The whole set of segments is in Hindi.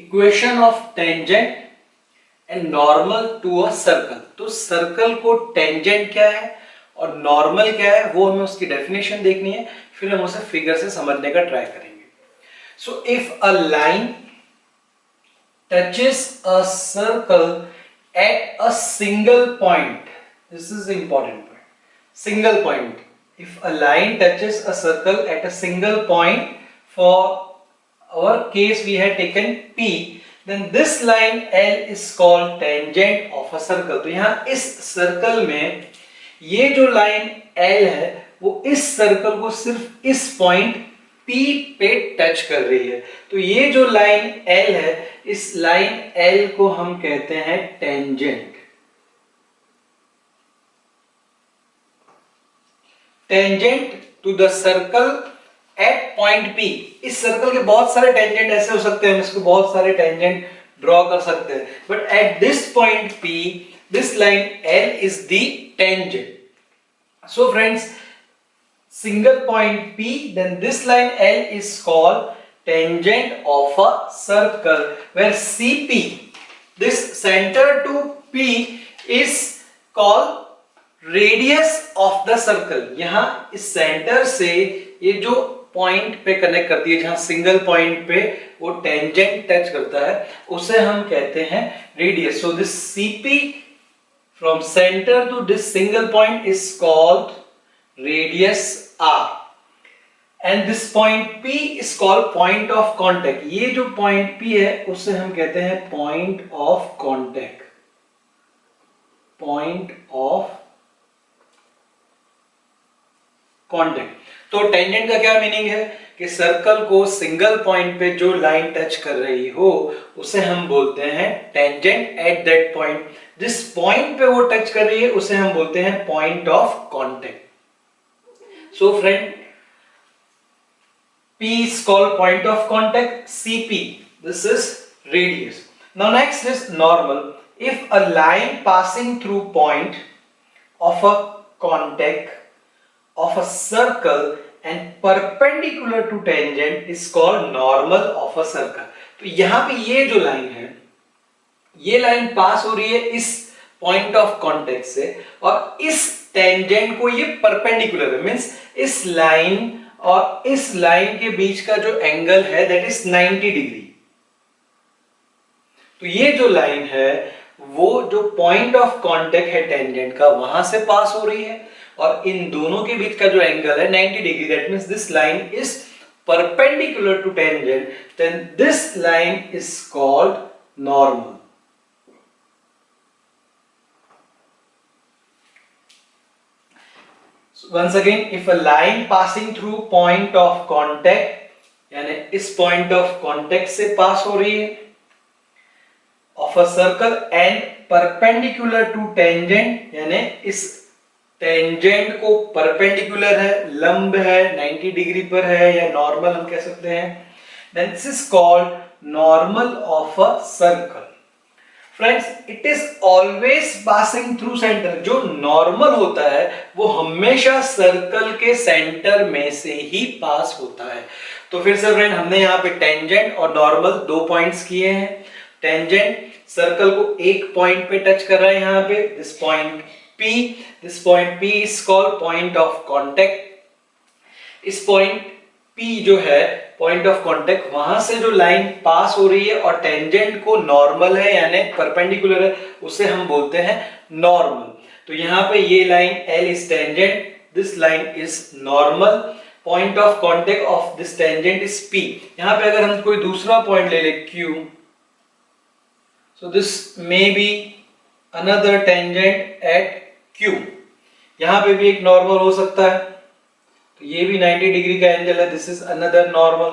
Equation of tangent and normal to a circle. तो सर्कल को टेंजेंट क्या है और नॉर्मल क्या है वो हमें उसकी डेफिनेशन देखनी है, फिर हम उसे फिगर से समझने का ट्राई करेंगे। So if a line touches a circle eight a single point, this is important point, single point, if a line touches a circle eight a single point, for our case we had taken P, then this line L is called tangent of a circle। तो यहाँ इस सर्कल में ये जो लाइन L है वो इस सर्कल को सिर्फ इस पॉइंट P पे टच कर रही है। तो ये जो लाइन L है, इस लाइन L को हम कहते हैं tangent. Tangent to the circle at point P। इस सर्कल के बहुत सारे टेंजेंट ऐसे हो सकते हैं, हम इसको बहुत सारे टेंजेंट ड्रॉ कर सकते हैं, but at this point P this line L is the tangent. So friends, single point P, then this line L is called tangent of a circle where CP, this center to P is called radius of the circle। यहां इस सेंटर से ये जो पॉइंट पे कनेक्ट करती है, जहां सिंगल पॉइंट पे वो टेंजेंट टच करता है, उसे हम कहते हैं radius. So this CP from centre to this single point is called radius R, and this point P is called point of contact. ये जो पॉइंट P है उसे हम कहते हैं point of contact, point of contact. तो टेंजेंट का क्या मीनिंग है कि सर्कल को सिंगल पॉइंट पे जो लाइन टच कर रही हो उसे हम बोलते हैं टेंजेंट एट दैट पॉइंट। जिस पॉइंट पे वो टच कर रही है उसे हम बोलते हैं point of contact. So friend, P is called point of contact, CP, this is radius। Now next is normal। If a line passing through point of a contact of a circle and perpendicular to tangent is called normal of a circle। तो यहां पे ये जो लाइन है, ये लाइन पास हो रही है इस पॉइंट ऑफ कांटेक्ट से, और इस टेंजेंट को ये परपेंडिकुलर है, मींस इस लाइन और इस लाइन के बीच का जो एंगल है दैट इज 90 डिग्री। तो ये जो लाइन है वो जो पॉइंट ऑफ कांटेक्ट है टेंजेंट का, वहां से पास हो रही है, और इन दोनों के बीच का जो एंगल है 90 degree, that means this line is perpendicular to tangent, then this line is called normal. Once again, if a line passing through point of contact, यानी इस पॉइंट ऑफ कांटेक्ट से पास हो रही है, of a circle and perpendicular to tangent, यानी इस टेंजेंट को परपेंडिकुलर है, लंब है, 90 डिग्री पर है, या नॉर्मल हम कह सकते हैं, then this is called normal of a circle। Friends, it is always passing through centre. जो नॉर्मल होता है वो हमेशा सर्कल के सेंटर में से ही पास होता है। तो फिर से फ्रेंड, हमने यहाँ पे टेंजेंट और नॉर्मल दो पॉइंट्स किए हैं। टेंजेंट सर्कल को एक पॉइंट पे टच कर रहा है, यहाँ पे this point P, this point P is called point of contact. इस पॉइंट P जो है पॉइंट ऑफ कांटेक्ट, वहां से जो लाइन पास हो रही है और टेंजेंट को नॉर्मल है यानी परपेंडिकुलर है, उसे हम बोलते हैं नॉर्मल। तो यहाँ पे ये line L is tangent, this line is normal, point of contact of this tangent is P। यहाँ पे अगर हम कोई दूसरा पॉइंट ले ले Q, so this may be another tangent at Q। यहाँ पे भी एक नॉर्मल हो सकता है, तो ये भी 90 डिग्री का एंगल है, दिस इज अनदर नॉर्मल।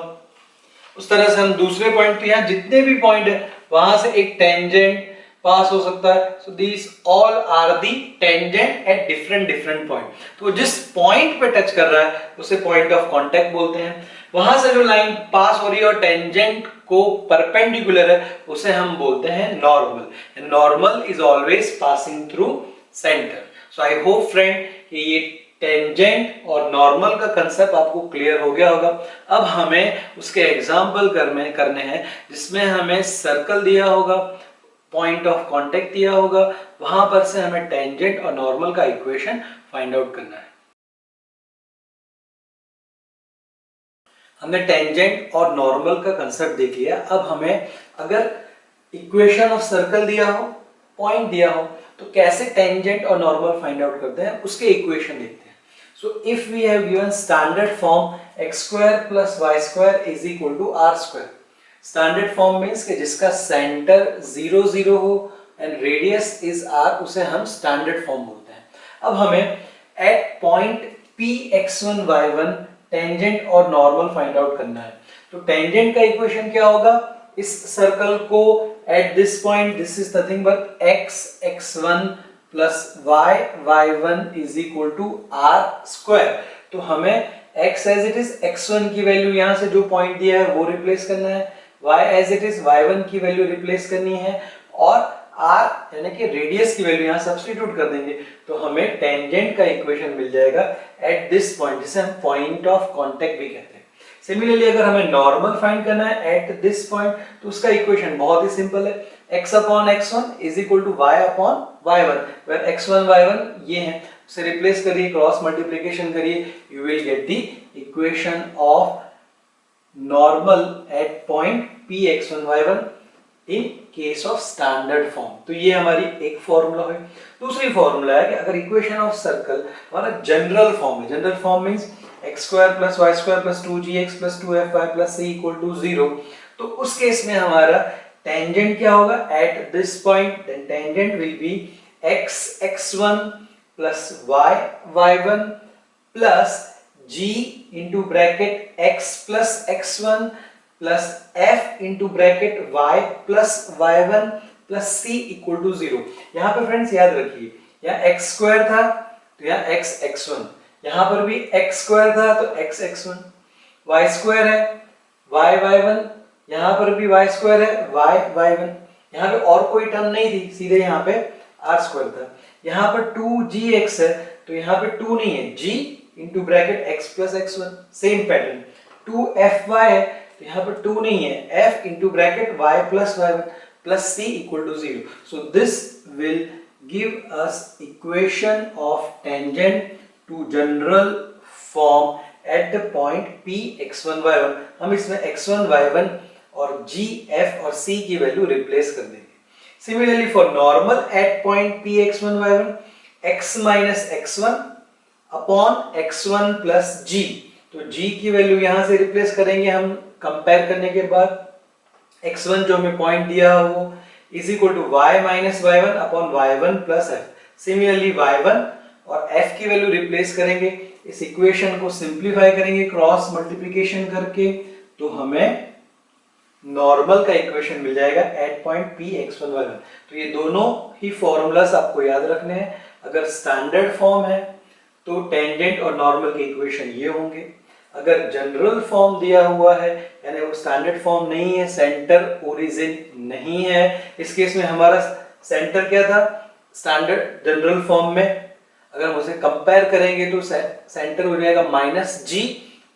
उस तरह से हम दूसरे पॉइंट पे, यहाँ जितने भी पॉइंट है वहां से एक टेंजेंट पास हो सकता है। So this all are the tangent at different point. तो जिस पॉइंट पे टच कर रहा है उसे पॉइंट ऑफ कांटेक्ट बोलते हैं। वहां से जो लाइन पास हो रही है और टेंजेंट को परपेंडिकुलर है उसे हम बोलते हैं normal. Normal is always passing through centre. So I hope friend कि ये टेंजेंट और नॉर्मल का कंसेप्ट आपको क्लियर हो गया होगा। अब हमें उसके एग्जाम्पल करने हैं जिसमें हमें सर्कल दिया होगा, पॉइंट ऑफ कांटेक्ट दिया होगा, वहां पर से हमें टेंजेंट और नॉर्मल का इक्वेशन फाइंड आउट करना है। हमने टेंजेंट और नॉर्मल का कंसेप्ट देख लिया। अब हमें अगर इक्वेशन ऑफ सर्कल दिया हो, पॉइंट दिया हो, तो कैसे टेंजेंट और नॉर्मल फाइंड आउट करते हैं, उसके इक्वेशन देखते हैं। So if we have given standard form x square plus Y square is equal to R square. Standard form means कि जिसका सेंटर 0 0 हो एंड रेडियस इज r, उसे हम स्टैंडर्ड फॉर्म बोलते हैं। अब हमें at point p x1 y1 tangent और नॉर्मल फाइंड आउट करना है। तो टेंजेंट का इक्वेशन क्या होगा, इस सर्कल को at this point this is nothing but x x1 plus y y1 is equal to r square. तो हमें x as it is x1 की वैल्यू यहां से जो पॉइंट दिया है वो रिप्लेस करना है, y as it is y1 की वैल्यू रिप्लेस करनी है और r यानी कि रेडियस की वैल्यू यहां सब्स्टिट्यूट कर देंगे। तो हमें टेंजेंट का इक्वेशन मिल जाएगा एट दिस पॉइंट, जिसे हम पॉइंट ऑफ कांटेक्ट भी कहते हैं। सिमिलरली अगर हमें नॉर्मल फाइंड करना है एट दिस पॉइंट, तो उसका इक्वेशन बहुत ही सिंपल है, x upon x1 is equal to y upon y1, where x1 y1 ये है, उसे रिप्लेस करिए, क्रॉस मल्टीप्लिकेशन करिए, you will get the equation of normal at point p x1 y1 in case of standard form. तो ये हमारी एक फॉर्मूला है। दूसरी फॉर्मूला है कि अगर इक्वेशन ऑफ सर्कल हमारा जनरल फॉर्म है, general form means x square plus Y square plus 2gx plus 2fy plus c equal to 0, तो उस केस में हमारा टेंजेंट क्या होगा, at this point then tangent will be x x1 plus y y1 plus g into bracket x plus x1 plus f into bracket y plus y1 plus c equal to 0। यहाँ पे फ्रेंड्स याद रखिए, यहाँ x स्क्वायर था तो यहाँ x x1, यहाँ पर भी x स्क्वायर था तो x x1, y स्क्वायर है y y1, यहाँ पर भी y स्क्वायर है y y1, यहाँ पे और कोई टर्म नहीं थी, सीधे यहाँ पे r स्क्वायर था। यहाँ पर 2gx है तो यहाँ पे 2 नहीं है, g into bracket x plus x1, same pattern. 2fy है तो यहाँ पर 2 नहीं है, f into bracket y plus y1 plus c equal to 0। So this will give us equation of tangent to general form at the point p x1 y1। हम इसमें x1 y1 और g f और c की वैल्यू रिप्लेस कर देंगे। Similarly for normal at point p x1 y1 x minus x1 upon x1 plus g, तो g की वैल्यू यहां से रिप्लेस करेंगे हम कंपेयर करने के बाद। x1 जो हमें पॉइंट दिया है वो is equal to y minus y1 upon y1 plus f। Similarly y1 और f की वैल्यू रिप्लेस करेंगे, इस इक्वेशन को सिंप्लीफाई करेंगे क्रॉस मल्टीप्लिकेशन करके, तो हमें नॉर्मल का इक्वेशन मिल जाएगा eight point p x1 y1। तो ये दोनों ही फॉर्मूलास आपको याद रखने हैं। अगर स्टैंडर्ड फॉर्म है तो टेंजेंट और नॉर्मल के इक्वेशन ये होंगे। अगर जनरल फॉर्म दिया हुआ है यानी वो स्टैंडर्ड फॉर्म नहीं है, सेंटर ओरिजिन नहीं है, इस केस में हमारा सेंटर क्या था, स्टैंडर्ड जनरल फॉर्म में अगर हम उसे कंपेयर करेंगे तो सेंटर हो जाएगा minus G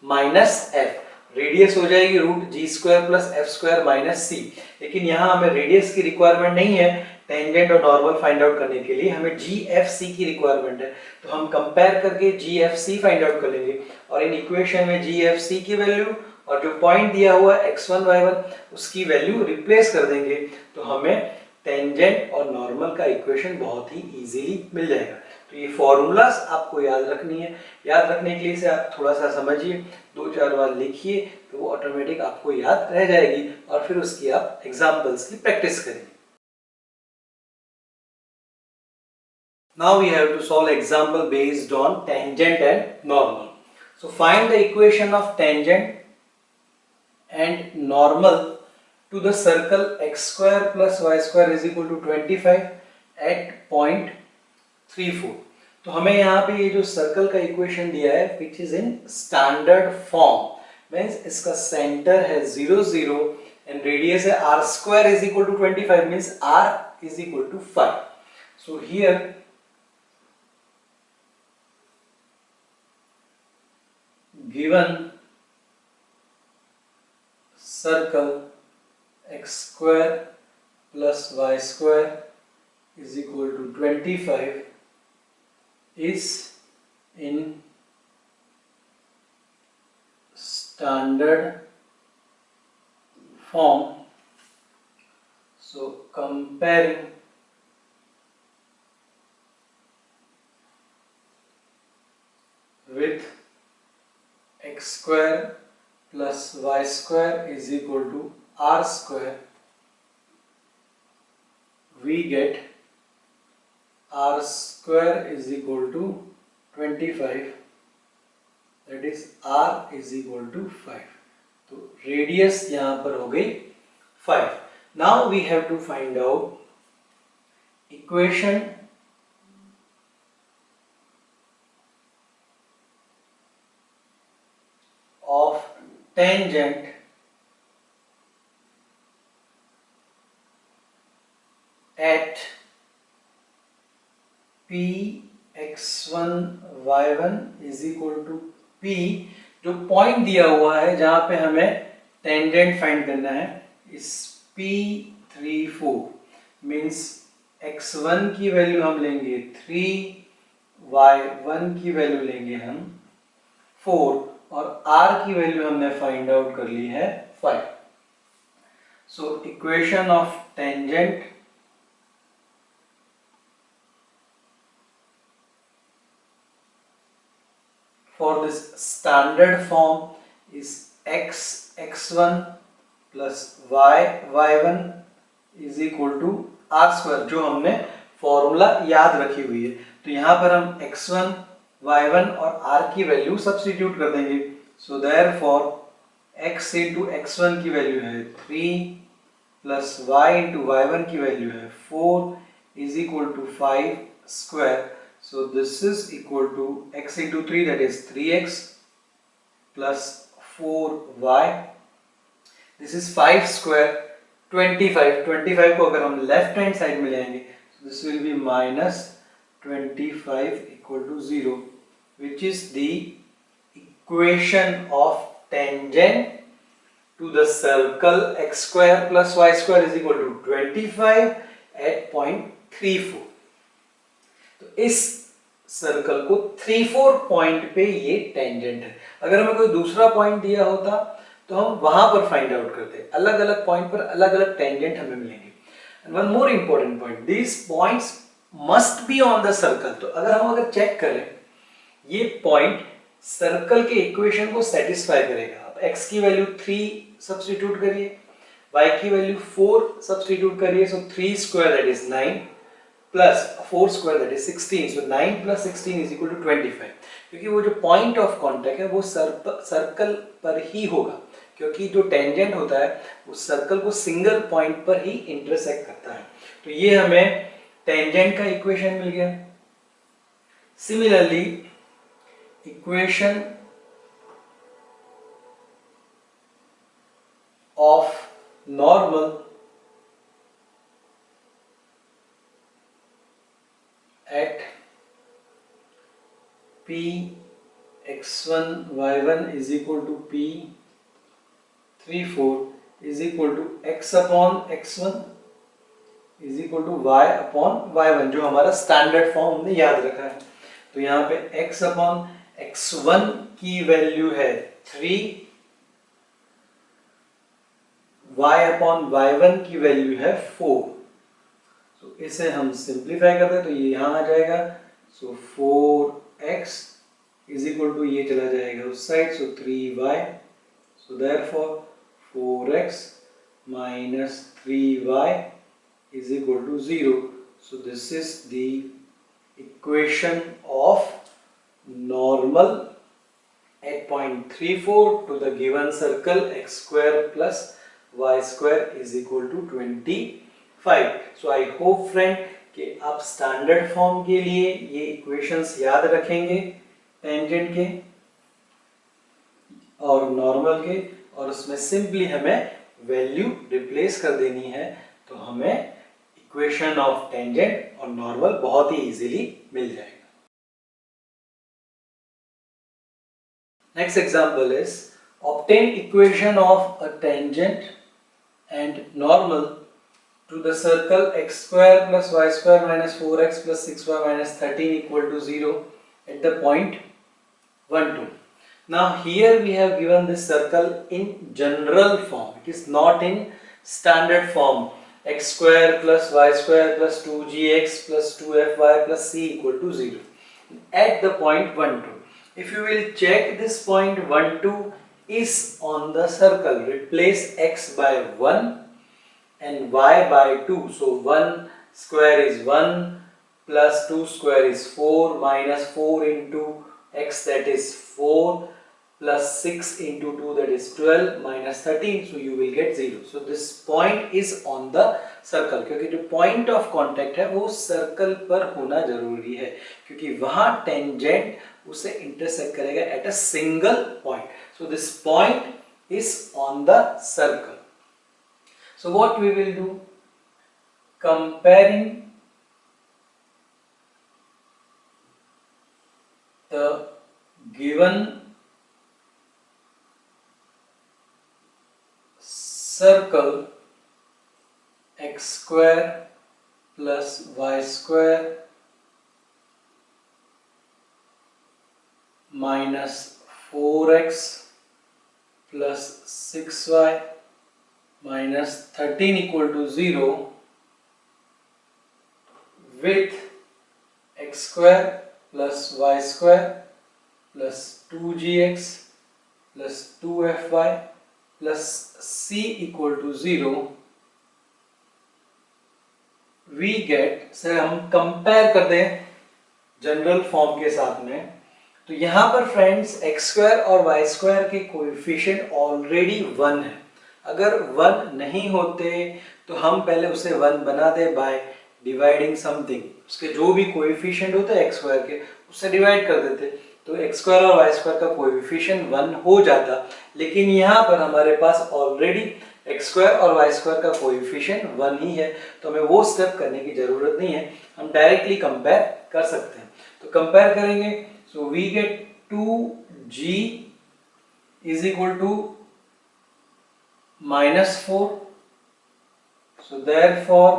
minus F, radius हो जाएगी root G square plus F square minus C. लेकिन यहाँ हमें रेडियस की रिक्वायरमेंट नहीं है, टेंजेंट और नॉर्मल फाइंड आउट करने के लिए हमें जी एफ सी की रिक्वायरमेंट है। तो हम कंपेयर करके जी एफ सी फाइंड आउट कर लेंगे और इन इक्वेशन में जी एफ सी की वैल्यू और जो पॉइंट दिया हुआ x1 y1 उसकी वैल्यू रिप्लेस कर देंगे, तो हमें टेंजेंट और नॉर्मल का इक्वेशन बहुत ही इजीली मिल जाएगा। तो ये फॉर्मूलास आपको याद रखनी है। याद रखने के लिए इसे आप थोड़ा सा समझिए, 2-4 बार लिखिए, तो वो ऑटोमेटिक आपको याद रह जाएगी और फिर उसकी आप एग्जांपल्स की प्रैक्टिस करेंगे। Now we have to solve example based on tangent and normal. So find the equation of tangent and normal to the circle x square plus y square is equal to 25 at point 3,4। तो हमें यहाँ पे ये जो सर्कल का इक्वेशन दिया है which is in standard form, means इसका सेंटर है 0 0 and radius है r square is equal to 25 means r is equal to 5। So here given circle x square plus y square is equal to 25 is in standard form. So comparing with x square plus y square is equal to r square, we get r square is equal to 25, that is r is equal to 5. तो रेडियस यहाँ पर हो गई 5. Now we have to find out equation of tangent at p x1 y1 is equal to p, जो पॉइंट दिया हुआ है जहां पे हमें टेंजेंट फाइंड करना है, इस p34 मीन्स x1 की वैल्यू हम लेंगे 3, y1 की वैल्यू लेंगे हम 4 और r की वैल्यू हमने फाइंड आउट कर ली है 5. So equation of tangent for this standard form is x1 plus y1 is equal to r square, जो हमने फॉर्मूला याद रखी हुई है. तो यहाँ पर हम x1, y1 और r की वैल्यू सब्स्टिट्यूट कर देंगे. सो देयरफॉर x इंटू x1 की वैल्यू है 3 प्लस y इंटू y1 की वैल्यू है 4 is equal to 5 square. So this is equal to x into 3, that is 3x plus 4y. This is 5 square 25. 25 को अगर हम लेफ्ट हैंड साइड में ले आएंगे, so this will be minus 25 equal to 0, which is the equation of tangent to the circle x square plus y square is equal to 25 at point 34. तो इस सर्कल को 34 पॉइंट पे ये टेंजेंट है. अगर हमें कोई दूसरा पॉइंट दिया होता तो हम वहां पर फाइंड आउट करते. अलग अलग पॉइंट पर अलग अलग टेंजेंट हमें मिलेंगे. And one more important point, these points must be on the circle. तो अगर चेक करें, ये पॉइंट सर्कल के इक्वेशन को सेटिस्फाई करेगा. आप x की वैल्यू 3 सब्स्टिट्यूट करिए, y की वैल्यू 4 सब्स्टिट्यूट करिए, so 3 square that is 9 plus 4 square that is 16. So 9 plus 16 is equal to 25. क्योंकि वो जो पॉइंट ऑफ कांटेक्ट है वो सर्कल पर ही होगा, क्योंकि जो टेंजेंट होता है वो सर्कल को सिंगल पॉइंट पर ही इंटरसेक्ट करता है. तो ये हमें टेंजेंट का इक्वेशन मिल गया. Similarly equation of normal at p x1 y1 is equal to p34 is equal to x upon x1 is equal to y upon y1, जो हमारा स्टैंडर्ड फॉर्म हमने याद रखा है. तो यहाँ पे x upon x1 की वैल्यू है 3, y upon y1 की वैल्यू है 4. तो इसे हम सिंप्लीफाई करते हैं तो ये यहाँ आ जाएगा. सो 4x इज इक्वल टू ये चला जाएगा उस side, so 3y. So therefore 4x minus 3y is equal to 0. So this is the equation of normal at point 34 to the given circle x square plus y square is equal to 25. So I hope friend कि आप स्टैंडर्ड फॉर्म के लिए ये इक्वेशंस याद रखेंगे, टेंजेंट के और नॉर्मल के, और उसमें सिंपली हमें वैल्यू रिप्लेस कर देनी है तो हमें इक्वेशन ऑफ टेंजेंट और नॉर्मल बहुत ही इजीली मिल जाएगा. Next example is obtain equation of a tangent and normal to the circle x square plus y square minus 4x plus 6y minus 13 equal to 0 at the point 1, 2. Now here we have given this circle in general form. It is not in standard form. X square plus y square plus 2gx plus 2fy plus c equal to 0 at the point 1, 2. If you will check this point 1, 2 is on the circle, replace x by 1 and y by 2. So 1 square is 1 plus 2 square is 4 minus 4 into x, that is 4 plus 6 into 2, that is 12 minus 13. So you will get 0. So this point is on the circle, क्योंकि जो पॉइंट ऑफ कांटेक्ट है वो सर्कल पर होना जरूरी है, क्योंकि वहां टेंजेंट उसे इंटरसेक्ट करेगा at a single point. So this point is on the circle. So what we will do, comparing the given circle x square plus y square minus 4x plus 6y minus 13 equal to 0 with x square plus y square plus 2gx plus 2fy plus c equal to 0, we get, sir हम कंपेयर कर दें जनरल फॉर्म के साथ में, तो यहां पर फ्रेंड्स x स्क्वायर और y स्क्वायर के कोएफिशिएंट ऑलरेडी 1 है. अगर 1 नहीं होते तो हम पहले उसे 1 बना दे बाय डिवाइडिंग समथिंग. उसके जो भी कोएफिशिएंट होते हैं x स्क्वायर के, उससे डिवाइड कर देते, तो x स्क्वायर और y स्क्वायर का कोएफिशिएंट 1 हो जाता. लेकिन यहाँ पर हमारे पास ऑलरेडी x स्क्वायर और y स्क्वायर का कोएफिशिएंट 1 ही है, तो हमें वो स्टेप करने की जरूरत नहीं है, हम डायरेक्टली कंपेयर कर सकते हैं. तो कंपेयर करेंगे, so we get 2g is equal to -4. So therefore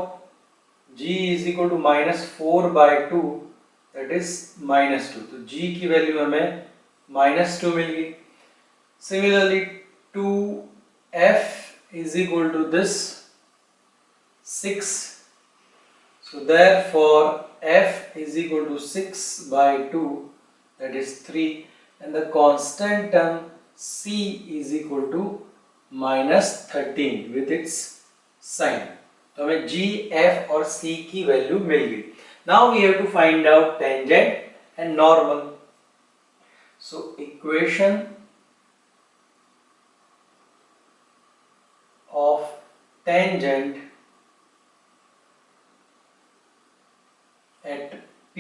g is equal to -4/2, that is -2. तो g की वैल्यू हमें -2 मिल गई. Similarly, 2f is equal to this 6. So therefore f is equal to 6/2, that is 3, and the constant term c is equal to -13 with its sign. तो हमें g, f और c की वैल्यू मिल गई. Now we have to find out tangent and normal. So equation of tangent at p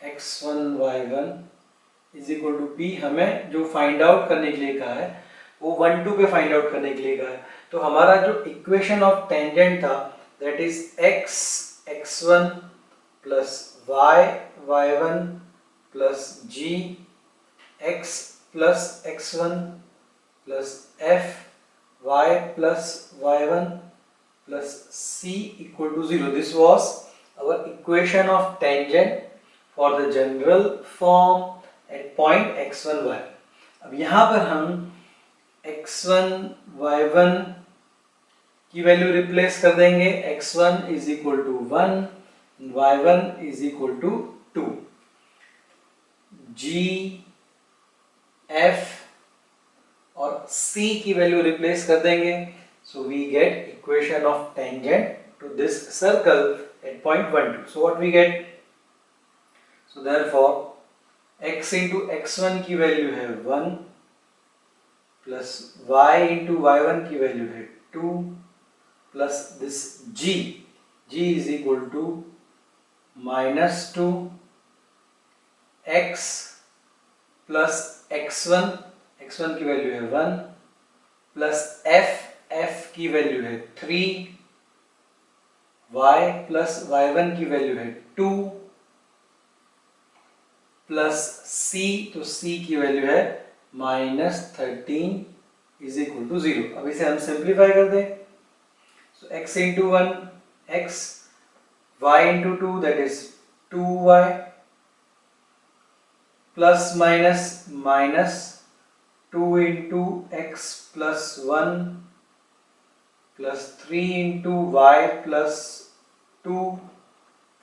x1 y1 is equal to p. हमें जो फाइंड आउट करने के लिए कहा है वो 1, 2 पे फाइंड आउट करने के लिए कहा है. तो हमारा जो इक्वेशन ऑफ टेंजेंट था, that is x x1 plus y y1 plus g x plus x1 plus f y plus y1 plus c equal to 0. This was our equation of tangent for the general form at point x1 y. अब यहाँ पर हम x1 y1 की वैल्यू रिप्लेस कर देंगे. x1 is equal to 1, y1 is equal to 2. g f और c की वैल्यू रिप्लेस कर देंगे. So we get equation of tangent to this circle at point 1, 2. So what we get, so therefore x into x1 की वैल्यू है 1 प्लस y इंटू y1 की वैल्यू है 2 plus this g is equal to -2 x plus x1 की वैल्यू है 1 प्लस f की वैल्यू है 3, y प्लस y1 की वैल्यू है 2 प्लस c, तो c की वैल्यू है -13 इज इक्वल टू 0। अब इसे हम सिंप्लीफाई कर दें, so x into 1 x, y into 2 that is 2y, plus minus minus 2 into x plus 1 plus 3 into y plus 2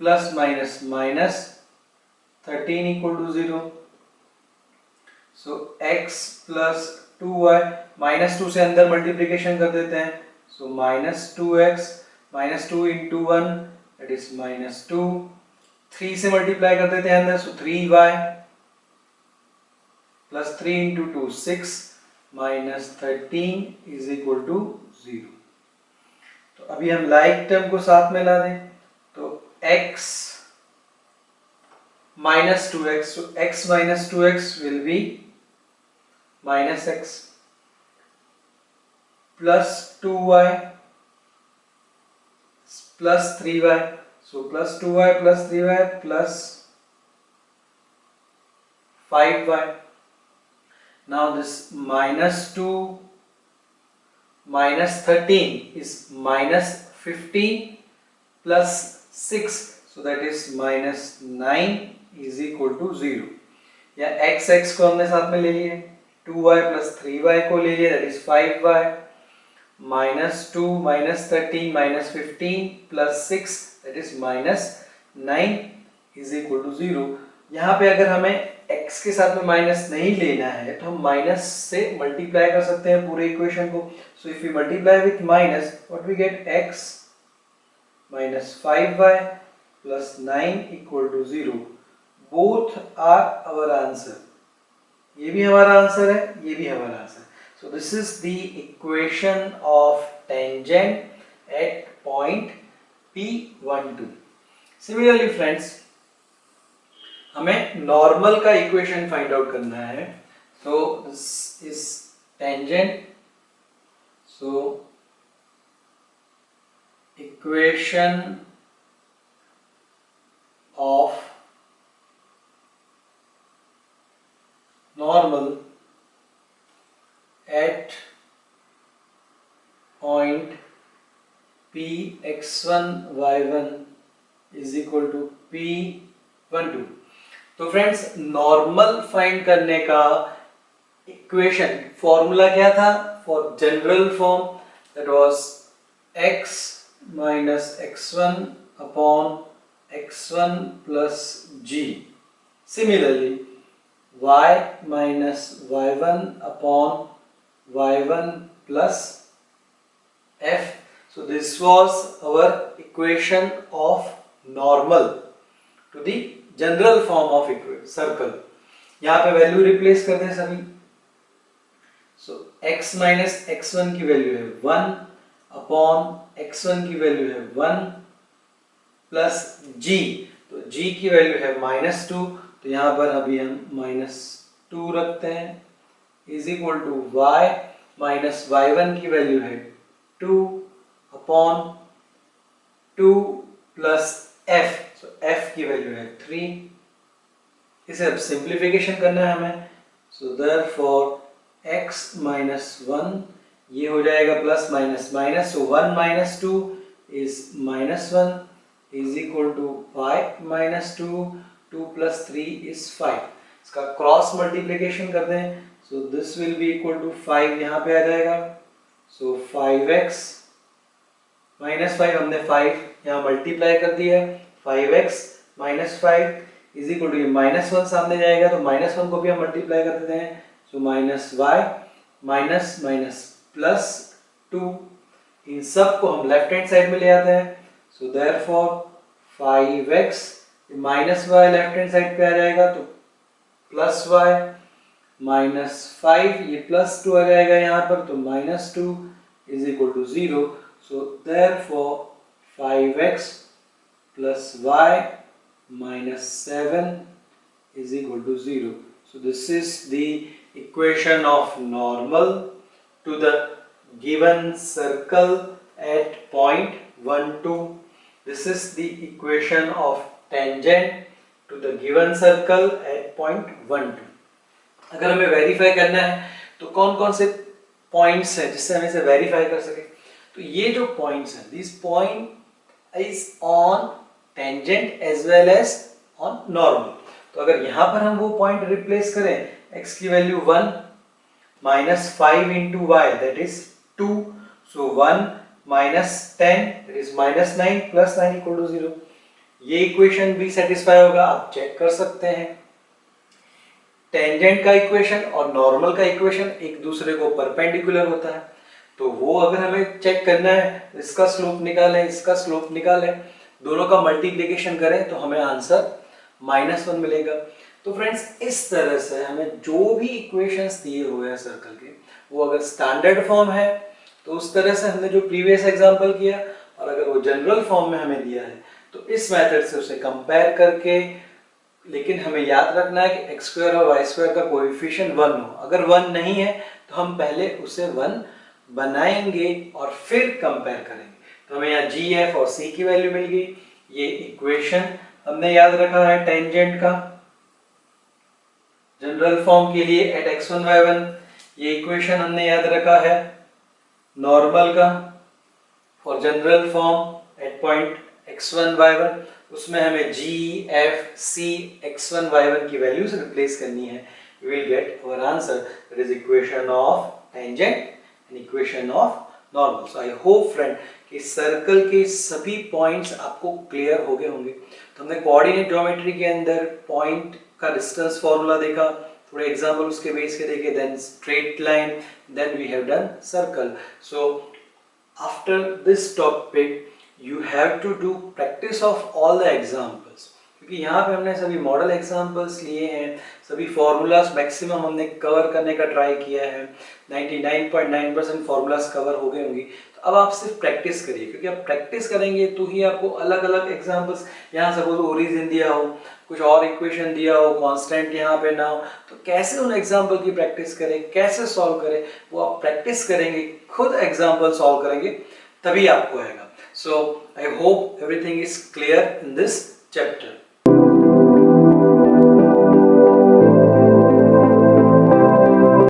plus minus minus 13 equal to 0। So x plus 2y, -2 से अंदर मल्टीप्लीकेशन कर देते हैं, so -2x minus 2 into 1 that is -2, 3 से मल्टीप्लाई कर देते हैं अंदर, so 3y plus 3 into 2 6 -13 is equal to 0। तो अभी हम लाइक टर्म को साथ में ला दें, तो x minus 2x, so x minus 2x will be minus x, plus 2y plus 3y, so plus 2y plus 3y plus 5y. Now this minus 2 minus 13 is minus 15 plus 6, so that is minus 9 is equal to 0. या x को हमने साथ में ले लिए, 2y plus 3y को ले लिए, that is 5y, minus 2 minus 13 minus 15 plus 6 that is minus 9 is equal to 0. यहाँ पे अगर हमें x के साथ में माइनस नहीं लेना है तो हम माइनस से मल्टीप्लाई कर सकते हैं पूरे इक्वेशन को। So if we multiply with minus, what we get, x minus 5y plus 9 equal to 0. Both are our answer. ये भी हमारा आंसर है, ये भी हमारा answer. So this is the equation of tangent at point P12. Similarly friends, हमें नॉर्मल का इक्वेशन फाइंड आउट करना है। So this is tangent. So equation of normal at point P x1 y1 is equal to P12। तो फ्रेंड्स नॉर्मल फाइंड करने का इक्वेशन फॉर्मूला क्या था for general form, that was x minus x1 upon x1 plus g. Similarly, y minus y1 upon y1 plus f. So this was our equation of normal to the general form of circle. यहाँ पे वैल्यू रिप्लेस कर दें सभी। So x minus x1 की वैल्यू है 1 अपॉन x1 की वैल्यू है 1 प्लस g, तो g की वैल्यू है -2, तो यहाँ पर अभी हम -2 रखते हैं, is equal to y minus y1 की वैल्यू है 2 upon 2 plus f, so f की वैल्यू है 3। इसे अब सिंप्लीफिकेशन करना है हमें, सो देयरफॉर x माइनस 1 ये हो जाएगा plus minus minus, so 1 minus 2 is -1 is equal to 5 minus 2, 2 plus 3 is 5। इसका क्रॉस मल्टीप्लिकेशन कर दें, so this will be equal to 5 यहाँ पे आ जाएगा, सो 5x माइनस 5, हमने 5 यहाँ मल्टीप्लाई कर दिया, 5x minus 5 is equal to ये -1 सामने जाएगा तो -1 को भी हम मल्टीप्लाई कर देते हैं, so minus y minus minus plus 2, इन सब को हम लेफ्ट हैंड साइड में ले आते हैं, सो therefore 5x minus y left hand side पे आ जाएगा तो प्लस y माइनस 5 ये प्लस 2 आ जाएगा यहाँ पर तो -2 is equal to 0, so therefore 5x plus y minus 7 is equal to 0. So this is the equation of normal to the given circle at point 1, 2. This is the equation of tangent to the given circle at 0.12। अगर हमें वेरीफाई करना है तो कौन कौन से पॉइंट्स हैं जिससे हम इसे वेरीफाई कर सके, तो ये जो पॉइंट्स हैं, this point is on tangent as well as on normal. तो अगर यहाँ पर हम वो पॉइंट रिप्लेस करें, x की value 1 minus 5 into Y that is 2, so 1 minus 10 that is minus 9 plus 9 equal to 0। ये इक्वेशन भी सेटिस्फाई होगा, आप चेक कर सकते हैं। टेंजेंट का इक्वेशन और नॉर्मल का इक्वेशन एक दूसरे को परपेंडिकुलर होता है, तो वो अगर हमें चेक करना है, इसका स्लोप निकालें, इसका स्लोप निकालें, दोनों का मल्टीप्लिकेशन करें तो हमें आंसर -1 मिलेगा। तो फ्रेंड्स, इस तरह से हमें जो भी इक्वेशंस दिए हुए हैं सर्कल के, वो अगर स्टैंडर्ड फॉर्म है तो उस तरह से हमने जो प्रीवियस एग्जांपल किया, और अगर वो जनरल फॉर्म में हमें दिया है तो इस मेथड से उसे कंपेयर करके, लेकिन हमें याद रखना है कि x स्क्वायर और y स्क्वायर का कोएफिशिएंट 1 हो। अगर 1 नहीं है तो हम पहले उसे 1 बनाएंगे और फिर कंपेयर करेंगे। तो हमें यहाँ g, f और c की वैल्यू मिल गई। ये इक्वेशन हमने याद रखा है टेंजेंट का जनरल फॉर्म के लिए एट x1 y1। ये इक्वेशन हमने याद रखा है नॉर्मल का for general form at point x1 y1। उसमें हमें g, f, c, x1 y1 की वैल्यूज रिप्लेस करनी है। We will get our answer, that is equation of tangent and equation of normal. So I hope friend कि सर्कल के सभी पॉइंट्स आपको क्लियर हो गए होंगे। तो हमने कोऑर्डिनेट ज्योमेट्री के अंदर पॉइंट का डिस्टेंस फॉर्मूला देखा, थोड़े एग्जांपल उसके बेस के देखे, then straight line, then we have done circle. So after this topic you have to do practice of all the examples, क्योंकि यहाँ पे हमने सभी मॉडल एग्जांपल्स लिए हैं, सभी फॉर्मूलाज मैक्सिमम हमने कवर करने का ट्राई किया है। 99.9% फॉर्मूलाज कवर हो गए होंगे। तो अब आप सिर्फ प्रैक्टिस करिए, क्योंकि आप प्रैक्टिस करेंगे तो ही आपको अलग अलग एग्जांपल्स, यहाँ सपोज ओरिजिन दिया हो, कुछ और इक्वेशन दिया हो, कांस्टेंट यहाँ पे ना हो, तो कैसे उन एग्जांपल की प्रैक्टिस करें, कैसे सॉल्व करें, वो आप प्रैक्टिस करेंगे, खुद एग्जांपल सॉल्व करेंगे, तभी आपको आएगा। So I hope everything is clear in this chapter.